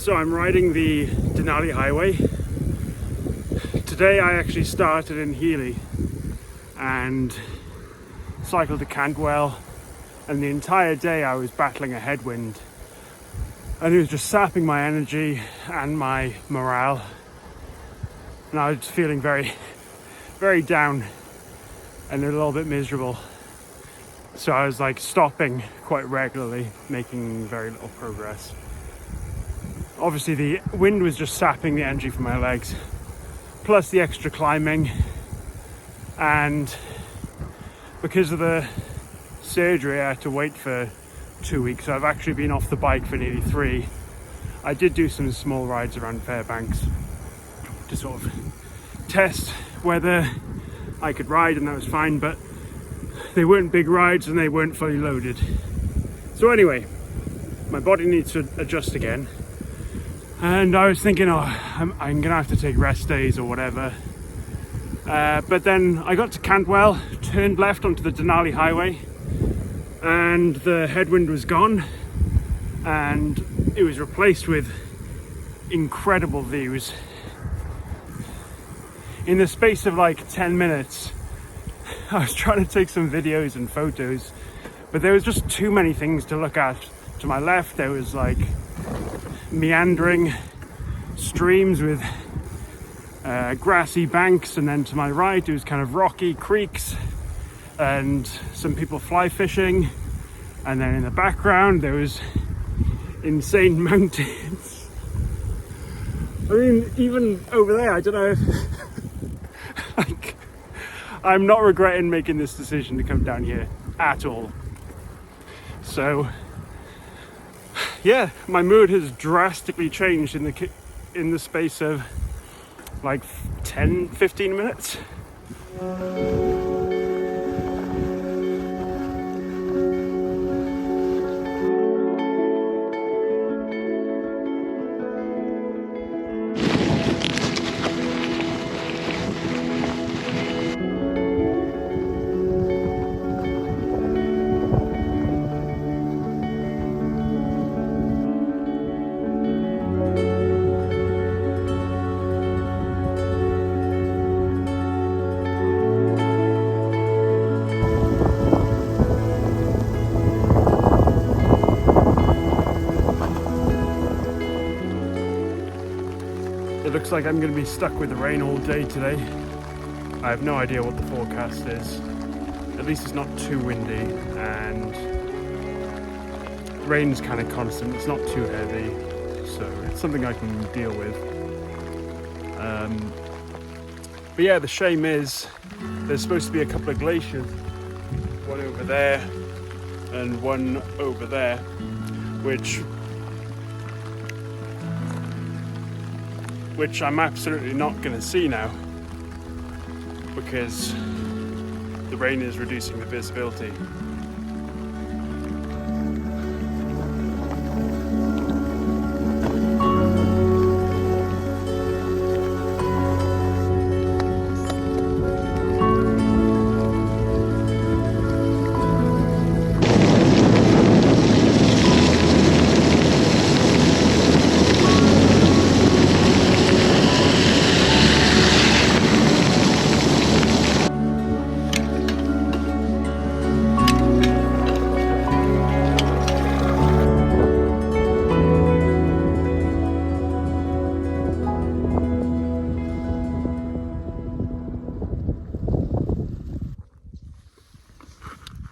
So I'm riding the Denali Highway. Today I actually started in Healy and cycled to Cantwell, and the entire day I was battling a headwind and it was just sapping my energy and my morale, and I was feeling very, very down and a little bit miserable. So I was like stopping quite regularly, making very little progress. Obviously the wind was just sapping the energy from my legs, plus the extra climbing, and because of the surgery I had to wait for 2 weeks, so I've actually been off the bike for nearly 3. I did do some small rides around Fairbanks to sort of test whether I could ride, and that was fine, but they weren't big rides and they weren't fully loaded. So anyway, my body needs to adjust again. And I was thinking, I'm gonna have to take rest days or whatever. But then I got to Cantwell, turned left onto the Denali Highway, and the headwind was gone, and it was replaced with incredible views. In the space of like 10 minutes, I was trying to take some videos and photos, but there was just too many things to look at. To my left, there was like meandering streams with grassy banks, and then to my right it was kind of rocky creeks and some people fly fishing, and then in the background there was insane mountains. I mean, even over there, I don't know if like, I'm not regretting making this decision to come down here at all. So yeah, my mood has drastically changed in the space of like 10-15 minutes. It looks like I'm going to be stuck with the rain all day today. I have no idea what the forecast is. At least it's not too windy, and rain's kind of constant. It's not too heavy, so it's something I can deal with. But yeah, the shame is there's supposed to be a couple of glaciers, one over there and one over there, which I'm absolutely not going to see now because the rain is reducing the visibility.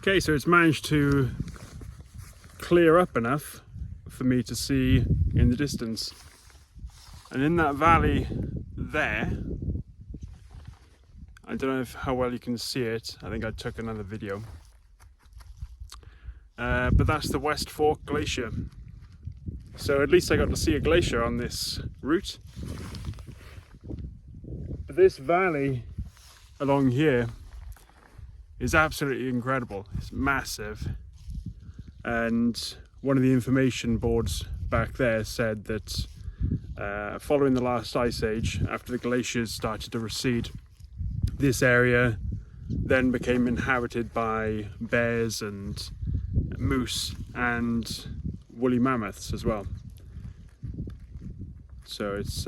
Okay, so it's managed to clear up enough for me to see in the distance. And in that valley there, I don't know how well you can see it. I think I took another video. But that's the West Fork Glacier. So at least I got to see a glacier on this route. But this valley along here is absolutely incredible. It's massive, and one of the information boards back there said that following the last ice age, after the glaciers started to recede, this area then became inhabited by bears and moose and woolly mammoths as well. So it's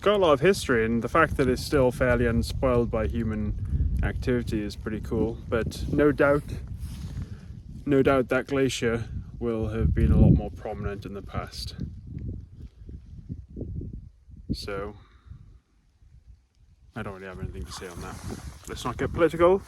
got a lot of history, and the fact that it's still fairly unspoiled by human activity is pretty cool. But no doubt that glacier will have been a lot more prominent in the past. So I don't really have anything to say on that. Let's not get political.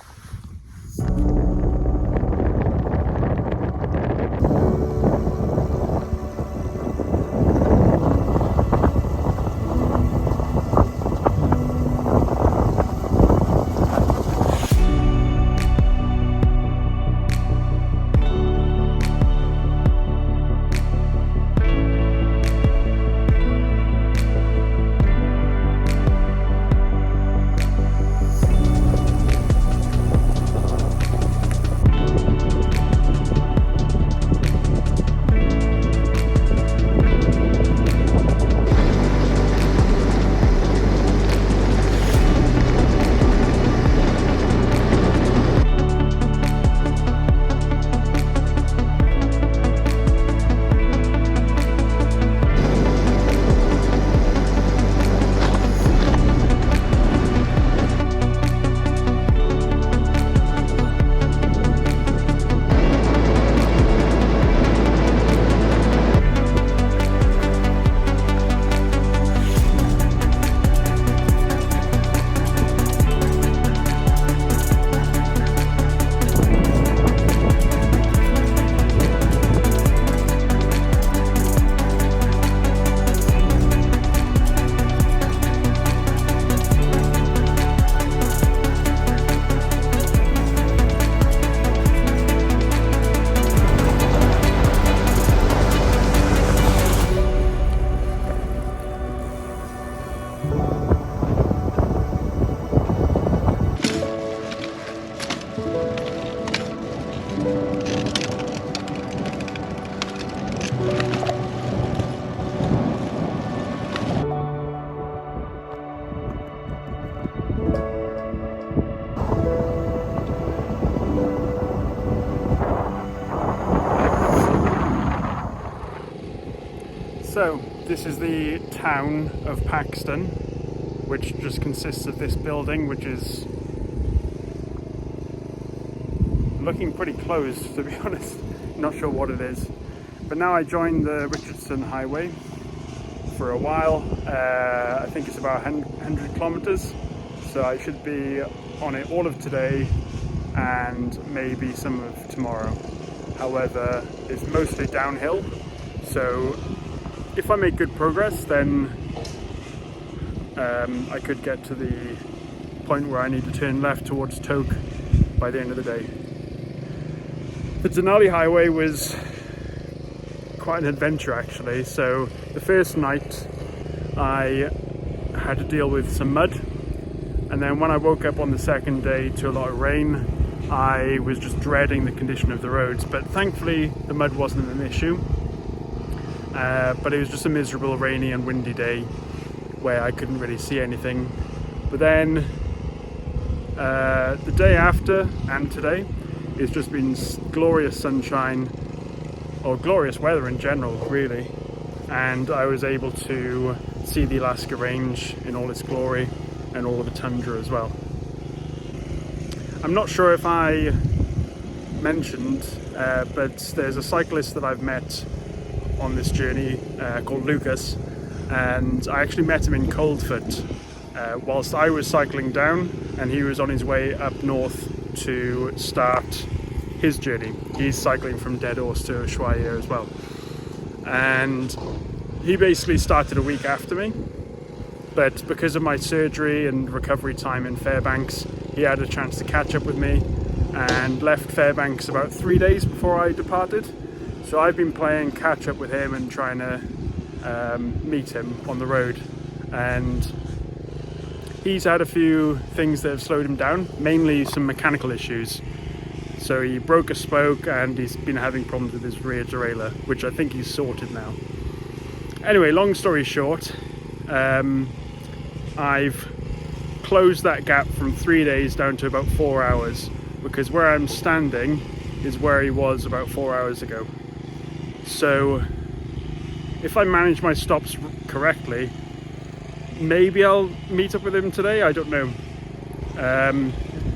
So this is the town of Paxton, which just consists of this building, which is looking pretty closed, to be honest. Not sure what it is. But now I joined the Richardson Highway for a while. I think it's about 100 kilometers. So I should be on it all of today and maybe some of tomorrow. However, it's mostly downhill. So if I make good progress, then I could get to the point where I need to turn left towards Tok by the end of the day. The Denali Highway was quite an adventure, actually. So the first night I had to deal with some mud, and then when I woke up on the second day to a lot of rain, I was just dreading the condition of the roads. But thankfully the mud wasn't an issue. But it was just a miserable rainy and windy day where I couldn't really see anything. But then the day after and today, it's just been glorious sunshine, or glorious weather in general, really. And I was able to see the Alaska Range in all its glory and all of the tundra as well. I'm not sure if I mentioned, but there's a cyclist that I've met on this journey called Lucas, and I actually met him in Coldfoot whilst I was cycling down, and he was on his way up north to start his journey. He's cycling from Dead Horse to Ushuaia as well, and he basically started a week after me, but because of my surgery and recovery time in Fairbanks, he had a chance to catch up with me and left Fairbanks about 3 days before I departed. So I've been playing catch up with him and trying to meet him on the road, and he's had a few things that have slowed him down, mainly some mechanical issues. So he broke a spoke and he's been having problems with his rear derailleur, which I think he's sorted now. Anyway, long story short, I've closed that gap from 3 days down to about 4 hours, because where I'm standing is where he was about 4 hours ago. So if I manage my stops correctly, maybe I'll meet up with him today. I don't know.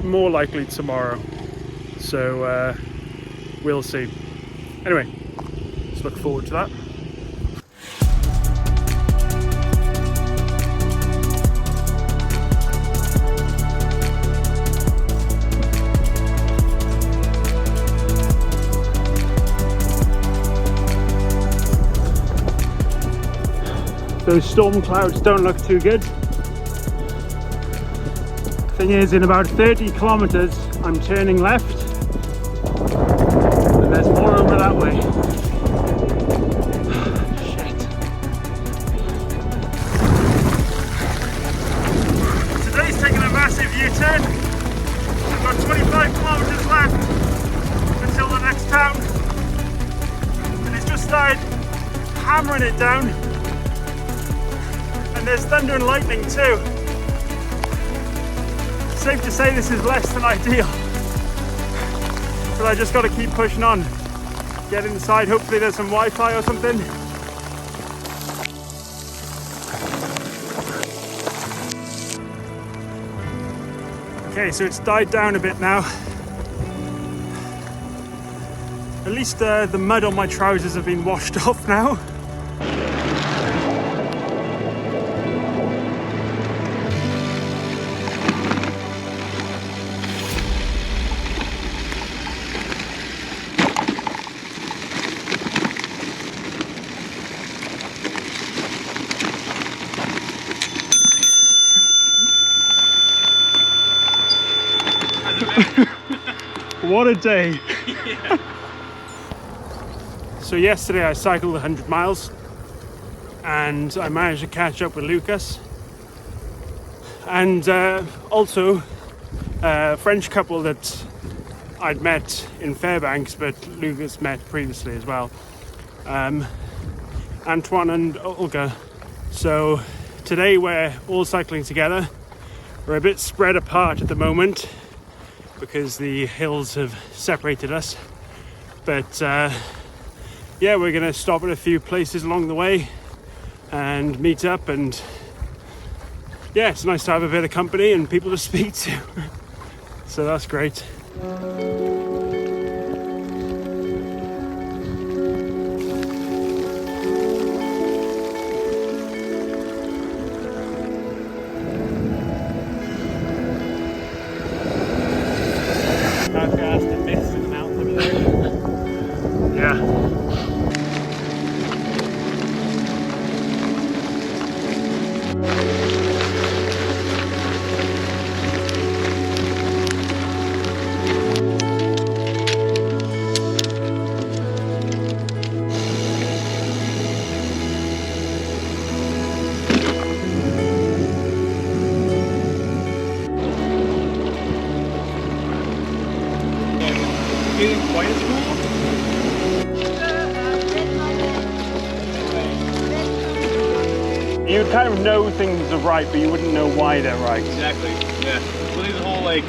More likely tomorrow. So we'll see. Anyway, let's look forward to that. Those storm clouds don't look too good. Thing is, in about 30 kilometers, I'm turning left, and there's more over that way. Shit. Today's taking a massive U-turn. I've got 25 kilometers left until the next town, and it's just started hammering it down. And there's thunder and lightning too. Safe to say this is less than ideal. But I just got to keep pushing on. Get inside, hopefully there's some Wi-Fi or something. Okay, so it's died down a bit now. At least the mud on my trousers have been washed off now. What a day. Yeah. So yesterday I cycled 100 miles and I managed to catch up with Lucas and also a French couple that I'd met in Fairbanks but Lucas met previously as well, Antoine and Olga. So today we're all cycling together. We're a bit spread apart at the moment because the hills have separated us, but yeah, we're gonna stop at a few places along the way and meet up, and yeah, it's nice to have a bit of company and people to speak to. So that's great. You kind of know things are right, but you wouldn't know why they're right. Exactly, yeah. Well, there's a whole, like,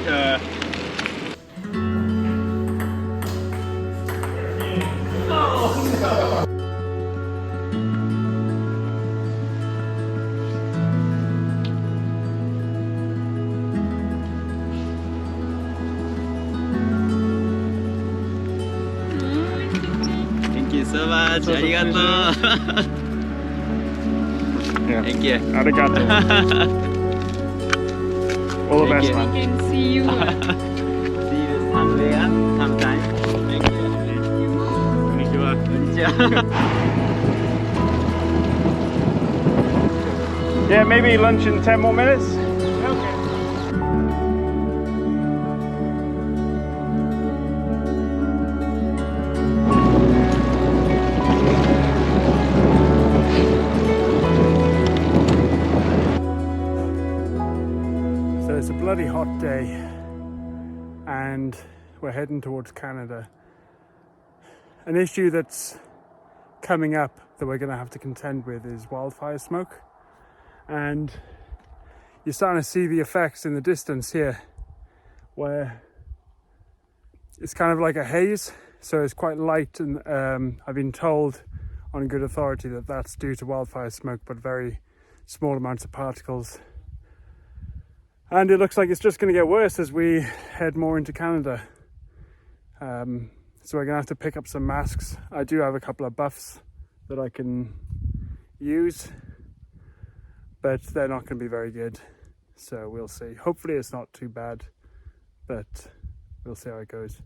Thank you so much. Arigato. Yeah. Thank you. Arigato. All the best, man. I can see you. See you sometime. Thank you. Konnichiwa. Yeah, maybe lunch in 10 more minutes. Okay. It's a bloody hot day and we're heading towards Canada. An issue that's coming up that we're going to have to contend with is wildfire smoke, and you're starting to see the effects in the distance here where it's kind of like a haze, so it's quite light, and I've been told on good authority that that's due to wildfire smoke, but very small amounts of particles. And it looks like it's just going to get worse as we head more into Canada. So we're going to have to pick up some masks. I do have a couple of buffs that I can use, but they're not going to be very good. So we'll see. Hopefully it's not too bad, but we'll see how it goes.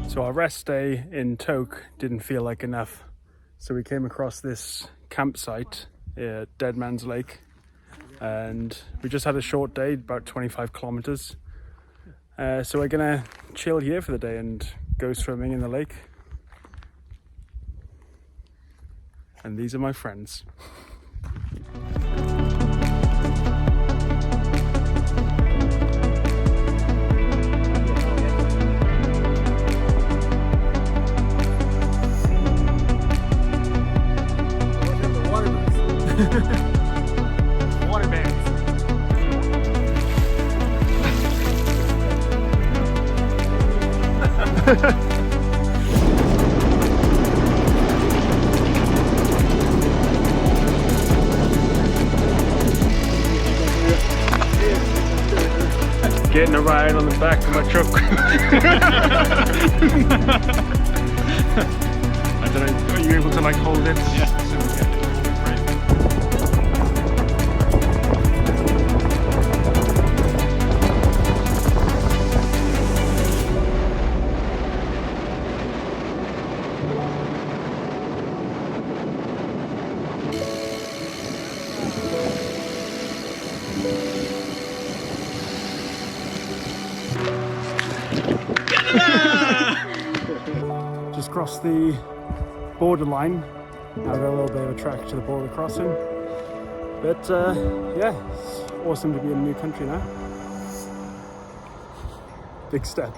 So our rest day in Tok didn't feel like enough. So we came across this campsite at Dead Man's Lake, and we just had a short day, about 25 kilometers. So we're gonna chill here for the day and go swimming in the lake. And these are my friends. Water bands. Getting a ride on the back of my truck. I don't know, are you able to like hold it? Yeah. Just crossed the borderline. Now got a little bit of a trek to the border crossing. But yeah, it's awesome to be in a new country now. Big step.